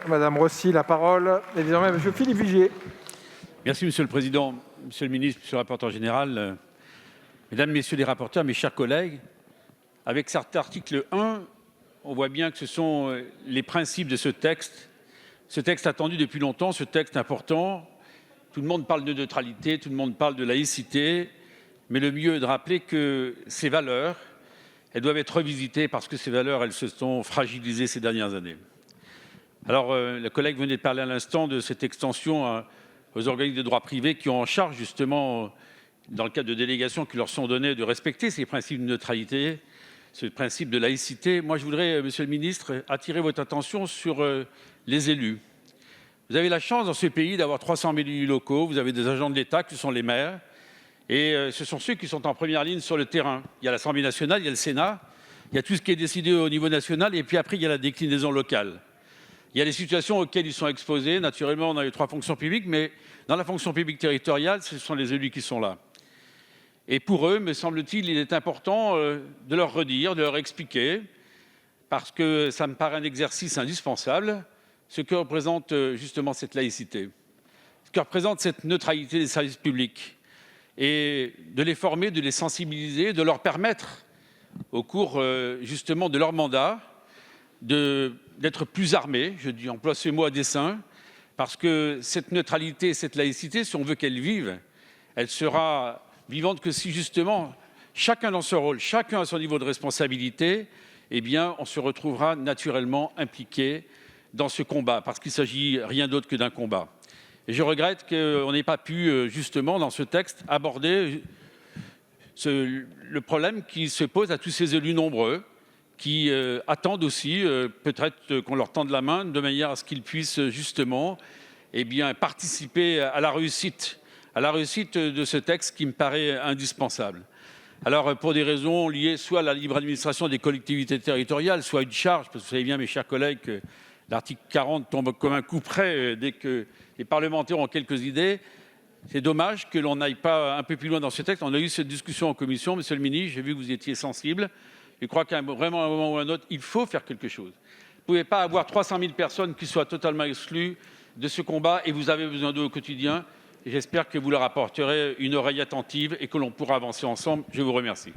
Madame Rossi, la parole est désormais à Monsieur Philippe Vigier. Merci Monsieur le Président, Monsieur le Ministre, Monsieur le rapporteur général, Mesdames, Messieurs les rapporteurs, mes chers collègues. Avec cet article 1, on voit bien que ce sont les principes de ce texte attendu depuis longtemps, ce texte important. Tout le monde parle de neutralité, tout le monde parle de laïcité, mais le mieux est de rappeler que ces valeurs, elles doivent être revisitées parce que ces valeurs, elles se sont fragilisées ces dernières années. Alors, le collègue venait de parler à l'instant de cette extension aux organismes de droit privé qui ont en charge justement, dans le cadre de délégations qui leur sont données, de respecter ces principes de neutralité, ce principe de laïcité. Moi, je voudrais, Monsieur le Ministre, attirer votre attention sur les élus. Vous avez la chance dans ce pays d'avoir 300 000 élus locaux, vous avez des agents de l'État qui sont les maires, et ce sont ceux qui sont en première ligne sur le terrain. Il y a l'Assemblée nationale, il y a le Sénat, il y a tout ce qui est décidé au niveau national, et puis après, il y a la déclinaison locale. Il y a les situations auxquelles ils sont exposés. Naturellement, on a les 3 fonctions publiques, mais dans la fonction publique territoriale, ce sont les élus qui sont là. Et pour eux, me semble-t-il, il est important de leur redire, de leur expliquer, parce que ça me paraît un exercice indispensable, ce que représente justement cette laïcité, ce que représente cette neutralité des services publics, et de les former, de les sensibiliser, de leur permettre, au cours justement de leur mandat, d'être plus armés, j'emploie ce mot à dessein, parce que cette neutralité, cette laïcité, si on veut qu'elle vive, elle sera vivante que si justement, chacun dans son rôle, chacun à son niveau de responsabilité, eh bien, on se retrouvera naturellement impliqué dans ce combat, parce qu'il ne s'agit rien d'autre que d'un combat. Et je regrette qu'on n'ait pas pu, justement, dans ce texte, aborder le problème qui se pose à tous ces élus nombreux, qui attendent aussi peut-être qu'on leur tende la main de manière à ce qu'ils puissent justement participer à la réussite de ce texte qui me paraît indispensable. Alors pour des raisons liées soit à la libre administration des collectivités territoriales, soit à une charge, parce que vous savez bien mes chers collègues que l'article 40 tombe comme un coup près dès que les parlementaires ont quelques idées. C'est dommage que l'on n'aille pas un peu plus loin dans ce texte. On a eu cette discussion en commission, Monsieur le Ministre, j'ai vu que vous étiez sensible. Je crois qu'à vraiment un moment ou un autre, il faut faire quelque chose. Vous ne pouvez pas avoir 300 000 personnes qui soient totalement exclues de ce combat et vous avez besoin d'eux au quotidien. Et j'espère que vous leur apporterez une oreille attentive et que l'on pourra avancer ensemble. Je vous remercie.